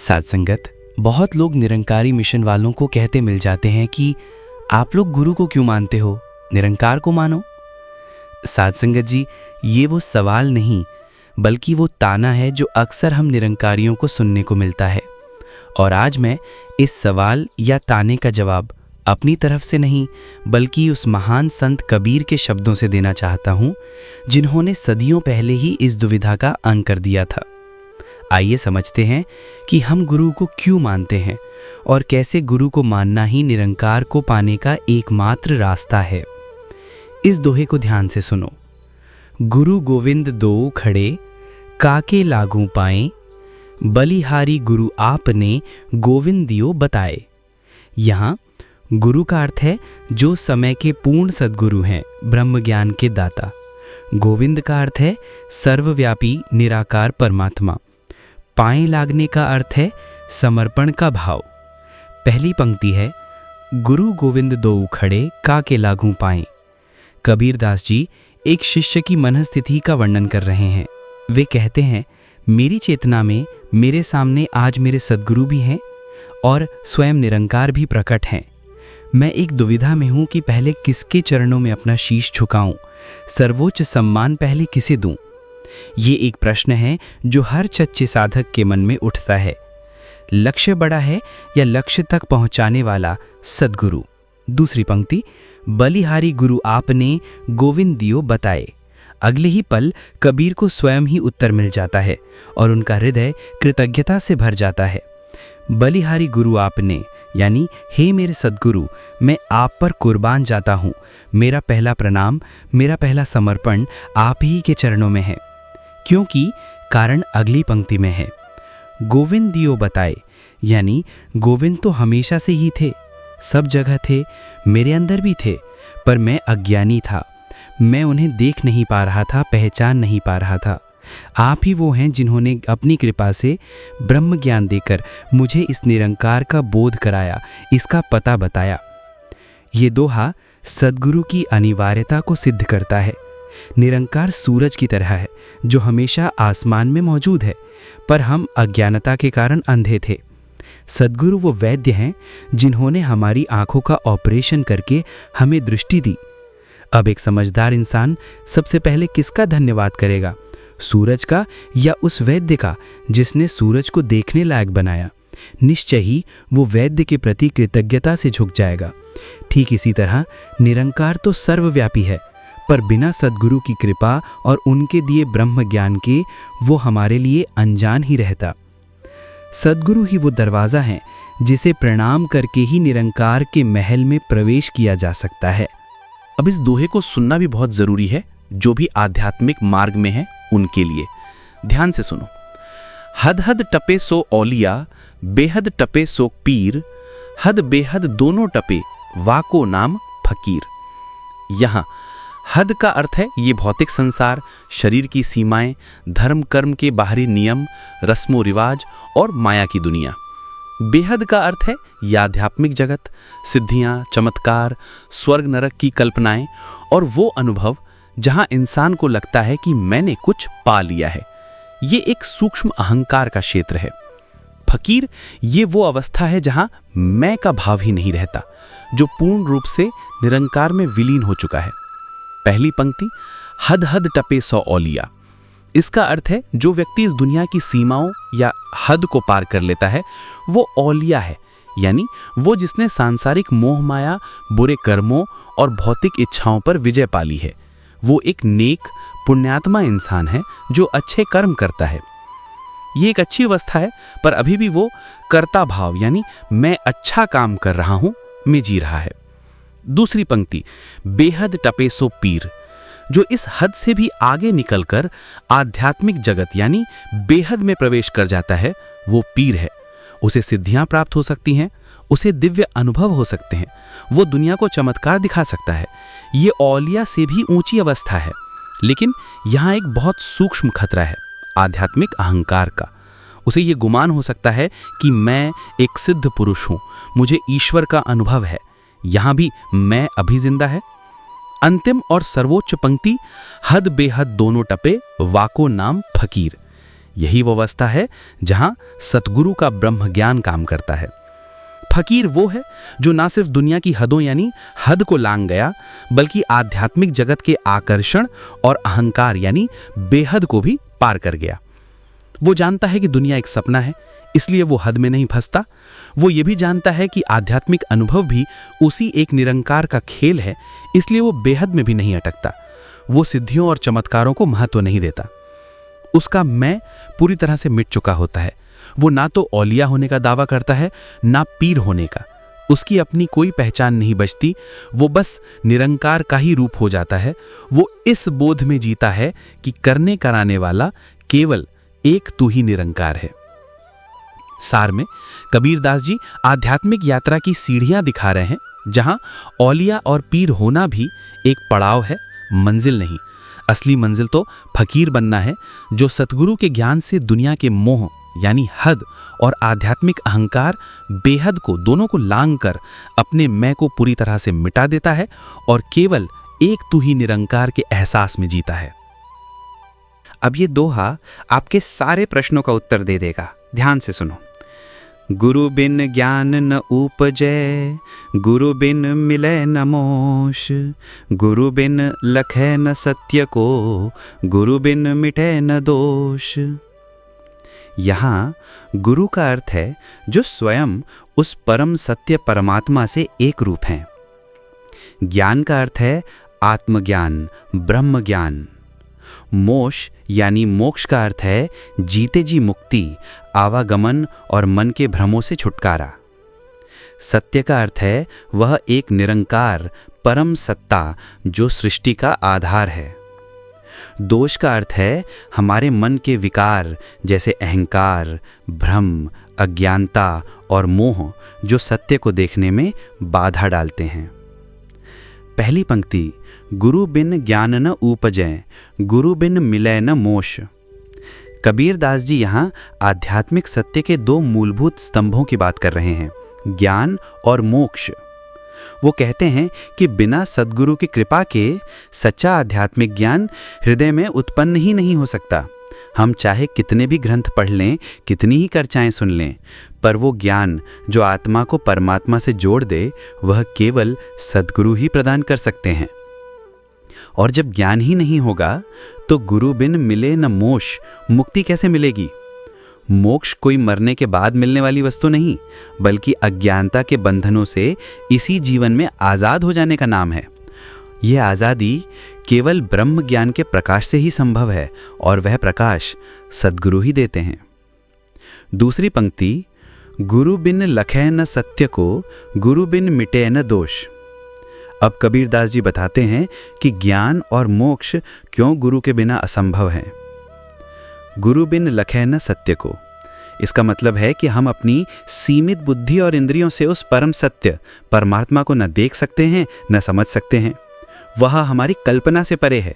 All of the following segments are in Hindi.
साथ संगत, बहुत लोग निरंकारी मिशन वालों को कहते मिल जाते हैं कि आप लोग गुरु को क्यों मानते हो, निरंकार को मानो। साथ संगत जी, ये वो सवाल नहीं बल्कि वो ताना है जो अक्सर हम निरंकारियों को सुनने को मिलता है। और आज मैं इस सवाल या ताने का जवाब अपनी तरफ से नहीं बल्कि उस महान संत कबीर के शब्दों से देना चाहता हूँ, जिन्होंने सदियों पहले ही इस दुविधा का अंत कर दिया था। आइए समझते हैं कि हम गुरु को क्यों मानते हैं और कैसे गुरु को मानना ही निरंकार को पाने का एकमात्र रास्ता है। इस दोहे को ध्यान से सुनो। गुरु गोविंद दो खड़े, काके लागू पाए, बलिहारी गुरु आपने गोविंद दियो बताए। यहाँ गुरु का अर्थ है जो समय के पूर्ण सद्गुरु हैं, ब्रह्म ज्ञान के दाता। गोविंद का अर्थ है सर्वव्यापी निराकार परमात्मा। पाए लागने का अर्थ है समर्पण का भाव। पहली पंक्ति है, गुरु गोविंद दो खड़े, काके लागू पाए। कबीरदास जी एक शिष्य की मनस्थिति का वर्णन कर रहे हैं। वे कहते हैं, मेरी चेतना में मेरे सामने आज मेरे सद्गुरु भी हैं और स्वयं निरंकार भी प्रकट हैं। मैं एक दुविधा में हूँ कि पहले किसके चरणों में अपना शीश झुकाऊं, सर्वोच्च सम्मान पहले किसे दूं। ये एक प्रश्न है जो हर सच्चे साधक के मन में उठता है। लक्ष्य बड़ा है या लक्ष्य तक पहुंचाने वाला सद्गुरु। दूसरी पंक्ति, बलिहारी गुरु आपने गोविंद दियो बताए। अगले ही पल कबीर को स्वयं ही उत्तर मिल जाता है और उनका हृदय कृतज्ञता से भर जाता है। बलिहारी गुरु आपने यानी हे मेरे सद्गुरु, मैं आप पर कुर्बान जाता हूँ। मेरा पहला प्रणाम, मेरा पहला समर्पण आप ही के चरणों में है। क्योंकि कारण अगली पंक्ति में है, गोविंद दियो बताए, यानी गोविंद तो हमेशा से ही थे, सब जगह थे, मेरे अंदर भी थे, पर मैं अज्ञानी था। मैं उन्हें देख नहीं पा रहा था, पहचान नहीं पा रहा था। आप ही वो हैं जिन्होंने अपनी कृपा से ब्रह्म ज्ञान देकर मुझे इस निरंकार का बोध कराया, इसका पता बताया। ये दोहा सद्गुरु की अनिवार्यता को सिद्ध करता है। निरंकार सूरज की तरह है जो हमेशा आसमान में मौजूद है, पर हम अज्ञानता के कारण अंधे थे। सद्गुरु वो वैद्य हैं जिन्होंने हमारी आंखों का ऑपरेशन करके हमें दृष्टि दी। अब एक समझदार इंसान सबसे पहले किसका धन्यवाद करेगा, सूरज का या उस वैद्य का जिसने सूरज को देखने लायक बनाया? निश्चय ही वो वैद्य के प्रति कृतज्ञता से झुक जाएगा। ठीक इसी तरह निरंकार तो सर्वव्यापी है, पर बिना सद्गुरु की कृपा और उनके दिए ब्रह्म ज्ञान के वो हमारे लिए अनजान ही रहता। सद्गुरु ही वो दरवाज़ा है जिसे प्रणाम करके ही निरंकार के महल में प्रवेश किया जा सकता है। अब इस दोहे को सुनना भी बहुत जरूरी है जो भी आध्यात्मिक मार्ग में है उनके लिए। ध्यान से सुनो। हद हद टपे सो औलिया, बेहद टपे सो पीर, हद बेहद दोनों टपे, वाको नाम फकीर। यहाँ हद का अर्थ है ये भौतिक संसार, शरीर की सीमाएं, धर्म कर्म के बाहरी नियम, रस्मों रिवाज और माया की दुनिया। बेहद का अर्थ है यह आध्यात्मिक जगत, सिद्धियां, चमत्कार, स्वर्ग नरक की कल्पनाएं और वो अनुभव जहां इंसान को लगता है कि मैंने कुछ पा लिया है। ये एक सूक्ष्म अहंकार का क्षेत्र है। फकीर ये वो अवस्था है जहां मैं का भाव ही नहीं रहता, जो पूर्ण रूप से निरंकार में विलीन हो चुका है। पहली पंक्ति, हद हद टपे सौ औलिया, इसका अर्थ है जो व्यक्ति इस दुनिया की सीमाओं या हद को पार कर लेता है वो औलिया है, यानी वो जिसने सांसारिक मोह माया, बुरे कर्मों और भौतिक इच्छाओं पर विजय पा ली है। वो एक नेक पुण्यात्मा इंसान है जो अच्छे कर्म करता है। ये एक अच्छी अवस्था है, पर अभी भी वो कर्ता भाव यानी मैं अच्छा काम कर रहा हूं में जी रहा है। दूसरी पंक्ति, बेहद टपे सो पीर, जो इस हद से भी आगे निकलकर आध्यात्मिक जगत यानी बेहद में प्रवेश कर जाता है, वो पीर है। उसे सिद्धियां प्राप्त हो सकती हैं, उसे दिव्य अनुभव हो सकते हैं, वो दुनिया को चमत्कार दिखा सकता है। ये औलिया से भी ऊंची अवस्था है, लेकिन यहाँ एक बहुत सूक्ष्म खतरा है, आध्यात्मिक अहंकार का। उसे ये गुमान हो सकता है कि मैं एक सिद्ध पुरुष हूँ, मुझे ईश्वर का अनुभव है। यहाँ भी मैं अभी जिंदा है। अंतिम और सर्वोच्च पंक्ति, हद बेहद दोनों टपे, वाको नाम फकीर। यही वो अवस्था है जहां सतगुरु का ब्रह्म ज्ञान काम करता है। फकीर वो है जो ना सिर्फ दुनिया की हदों यानी हद को लांग गया, बल्कि आध्यात्मिक जगत के आकर्षण और अहंकार यानी बेहद को भी पार कर गया। वो जानता है कि दुनिया एक सपना है, इसलिए वो हद में नहीं फंसता। वो ये भी जानता है कि आध्यात्मिक अनुभव भी उसी एक निरंकार का खेल है, इसलिए वो बेहद में भी नहीं अटकता। वो सिद्धियों और चमत्कारों को महत्व नहीं देता। उसका मैं पूरी तरह से मिट चुका होता है। वो ना तो औलिया होने का दावा करता है, ना पीर होने का। उसकी अपनी कोई पहचान नहीं बचती। वो बस निरंकार का ही रूप हो जाता है। वो इस बोध में जीता है कि करने कराने वाला केवल एक तू ही निरंकार है। सार में कबीरदास जी आध्यात्मिक यात्रा की सीढ़ियां दिखा रहे हैं, जहां औलिया और पीर होना भी एक पड़ाव है, मंजिल नहीं। असली मंजिल तो फकीर बनना है, जो सतगुरु के ज्ञान से दुनिया के मोह यानी हद और आध्यात्मिक अहंकार बेहद को दोनों को लांग कर अपने मैं को पूरी तरह से मिटा देता है और केवल एक तू ही निरंकार के एहसास में जीता है। अब ये दोहा आपके सारे प्रश्नों का उत्तर दे देगा। ध्यान से सुनो। गुरु बिन ज्ञान न उपजै, गुरु बिन मिलै न मोश, गुरु बिन लखै न सत्य को, गुरु बिन मिटै न दोष। यहाँ गुरु का अर्थ है जो स्वयं उस परम सत्य परमात्मा से एक रूप हैं। ज्ञान का अर्थ है आत्मज्ञान, ब्रह्म ज्ञान। मोक्ष यानी मोक्ष का अर्थ है जीते जी मुक्ति, आवागमन और मन के भ्रमों से छुटकारा। सत्य का अर्थ है वह एक निरंकार परम सत्ता जो सृष्टि का आधार है। दोष का अर्थ है हमारे मन के विकार जैसे अहंकार, भ्रम, अज्ञानता और मोह जो सत्य को देखने में बाधा डालते हैं। पहली पंक्ति, गुरु बिन ज्ञान न उपजै, गुरु बिन मिलै न मोश। कबीरदास जी यहाँ आध्यात्मिक सत्य के दो मूलभूत स्तंभों की बात कर रहे हैं, ज्ञान और मोक्ष। वो कहते हैं कि बिना सद्गुरु की कृपा के सच्चा आध्यात्मिक ज्ञान हृदय में उत्पन्न ही नहीं हो सकता। हम चाहे कितने भी ग्रंथ पढ़ लें, कितनी ही चर्चाएं सुन लें, पर वो ज्ञान जो आत्मा को परमात्मा से जोड़ दे, वह केवल सद्गुरु ही प्रदान कर सकते हैं। और जब ज्ञान ही नहीं होगा तो गुरु बिन मिले न मोक्ष, मुक्ति कैसे मिलेगी? मोक्ष कोई मरने के बाद मिलने वाली वस्तु नहीं, बल्कि अज्ञानता के बंधनों से इसी जीवन में आज़ाद हो जाने का नाम है। यह आज़ादी केवल ब्रह्म ज्ञान के प्रकाश से ही संभव है, और वह प्रकाश सद्गुरु ही देते हैं। दूसरी पंक्ति, गुरु बिन लखै न सत्य को, गुरु बिन मिटे न दोष। अब कबीरदास जी बताते हैं कि ज्ञान और मोक्ष क्यों गुरु के बिना असंभव हैं। गुरु बिन लखै न सत्य को, इसका मतलब है कि हम अपनी सीमित बुद्धि और इंद्रियों से उस परम सत्य परमात्मा को न देख सकते हैं, न समझ सकते हैं। वह हमारी कल्पना से परे है।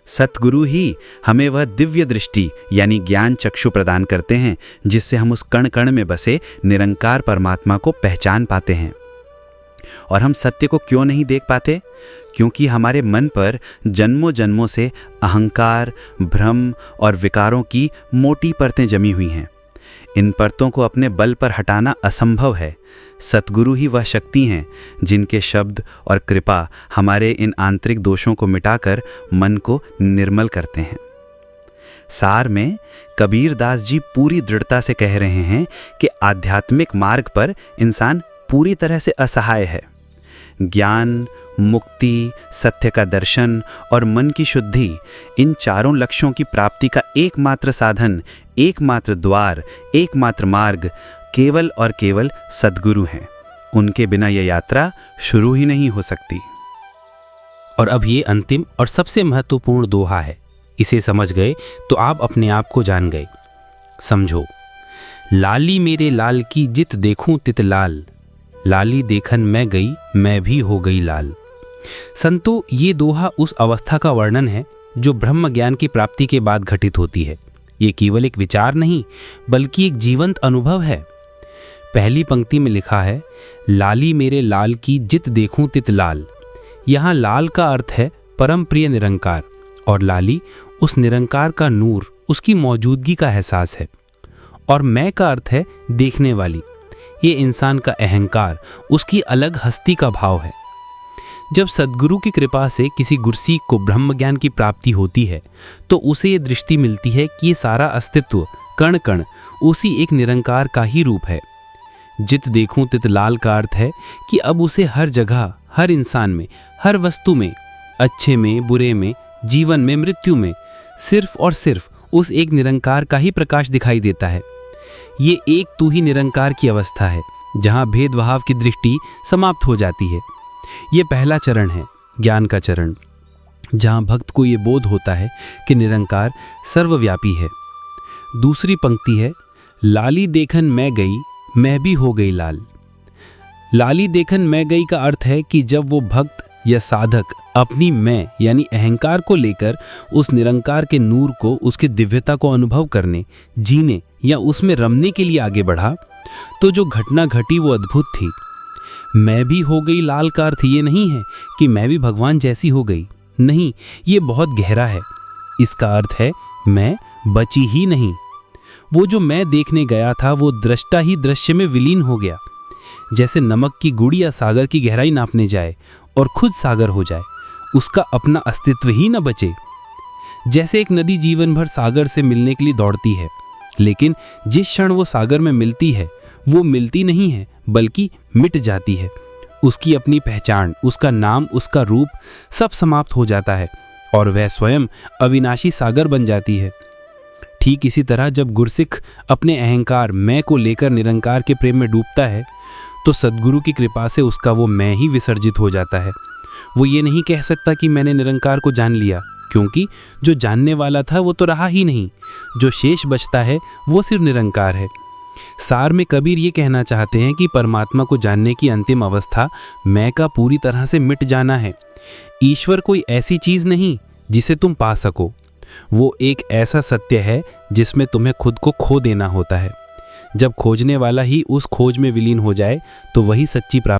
सतगुरु ही हमें वह दिव्य दृष्टि यानी ज्ञान चक्षु प्रदान करते हैं, जिससे हम उस कण कण में बसे निरंकार परमात्मा को पहचान पाते हैं। और हम सत्य को क्यों नहीं देख पाते? क्योंकि हमारे मन पर जन्मों जन्मों से अहंकार, भ्रम और विकारों की मोटी परतें जमी हुई हैं। इन परतों को अपने बल पर हटाना असंभव है। सतगुरु ही वह शक्ति हैं जिनके शब्द और कृपा हमारे इन आंतरिक दोषों को मिटाकर मन को निर्मल करते हैं। सार में कबीरदास जी पूरी दृढ़ता से कह रहे हैं कि आध्यात्मिक मार्ग पर इंसान पूरी तरह से असहाय है। ज्ञान, मुक्ति, सत्य का दर्शन और मन की शुद्धि, इन चारों लक्ष्यों की प्राप्ति का एकमात्र साधन, एकमात्र द्वार, एकमात्र मार्ग केवल और केवल सद्गुरु हैं। उनके बिना यह यात्रा शुरू ही नहीं हो सकती। और अब ये अंतिम और सबसे महत्वपूर्ण दोहा है। इसे समझ गए तो आप अपने आप को जान गए। समझो, लाली मेरे लाल की जित देखूं तित लाल, लाली देखन मैं गई मैं भी हो गई लाल। संतो, ये दोहा उस अवस्था का वर्णन है जो ब्रह्म ज्ञान की प्राप्ति के बाद घटित होती है। ये केवल एक विचार नहीं, बल्कि एक जीवंत अनुभव है। पहली पंक्ति में लिखा है, लाली मेरे लाल की जित देखूं तित लाल। यहाँ लाल का अर्थ है परम प्रिय निरंकार, और लाली उस निरंकार का नूर उसकी मौजूदगी का एहसास है। और मैं का अर्थ है देखने वाली। ये इंसान का अहंकार, उसकी अलग हस्ती का भाव है। जब सद्गुरु की कृपा से किसी गुरसीख को ब्रह्म ज्ञान की प्राप्ति होती है तो उसे ये दृष्टि मिलती है कि ये सारा अस्तित्व कण कण उसी एक निरंकार का ही रूप है। जित देखूं तित लाल का अर्थ है कि अब उसे हर जगह, हर इंसान में, हर वस्तु में, अच्छे में, बुरे में, जीवन में, मृत्यु में सिर्फ और सिर्फ उस एक निरंकार का ही प्रकाश दिखाई देता है। ये एक तू ही निरंकार की अवस्था है जहाँ भेदभाव की दृष्टि समाप्त हो जाती है। ये पहला चरण है, ज्ञान का चरण, जहाँ भक्त को ये बोध होता है कि निरंकार सर्वव्यापी है। दूसरी पंक्ति है, लाली देखन मैं गई, मैं भी हो गई लाल। लाली देखन मैं गई का अर्थ है कि जब वो भक्त या साधक अपनी मैं यानी अहंकार को लेकर उस निरंकार के नूर को, उसके दिव्यता को अनुभव करने, जीने या उसमें रमने के लिए आगे बढ़ा, तो जो घटना घटी वो अद्भुत थी। मैं भी हो गई लाल का अर्थ ये नहीं है कि मैं भी भगवान जैसी हो गई, नहीं, ये बहुत गहरा है। इसका अर्थ है मैं बची ही नहीं। वो जो मैं देखने गया था वो दृष्टा ही दृश्य में विलीन हो गया। जैसे नमक की गुड़िया सागर की गहराई नापने जाए और खुद सागर हो जाए, उसका अपना अस्तित्व ही न बचे। जैसे एक नदी जीवन भर सागर से मिलने के लिए दौड़ती है, लेकिन जिस क्षण वो सागर में मिलती है वो मिलती नहीं है बल्कि मिट जाती है। उसकी अपनी पहचान, उसका नाम, उसका रूप सब समाप्त हो जाता है और वह स्वयं अविनाशी सागर बन जाती है। ठीक इसी तरह जब गुरसिख अपने अहंकार मैं को लेकर निरंकार के प्रेम में डूबता है तो सद्गुरु की कृपा से उसका वो मैं ही विसर्जित हो जाता है। वो ये नहीं कह सकता कि मैंने निरंकार को जान लिया, क्योंकि जो जानने वाला था वो तो रहा ही नहीं। जो शेष बचता है वो सिर्फ निरंकार है। सार में कबीर ये कहना चाहते हैं कि परमात्मा को जानने की अंतिम अवस्था मैं का पूरी तरह से मिट जाना है। ईश्वर कोई ऐसी चीज़ नहीं जिसे तुम पा सको, वो एक ऐसा सत्य है जिसमें तुम्हें खुद को खो देना होता है। जब खोजने वाला ही उस खोज में विलीन हो जाए तो वही सच्ची प्राप्ति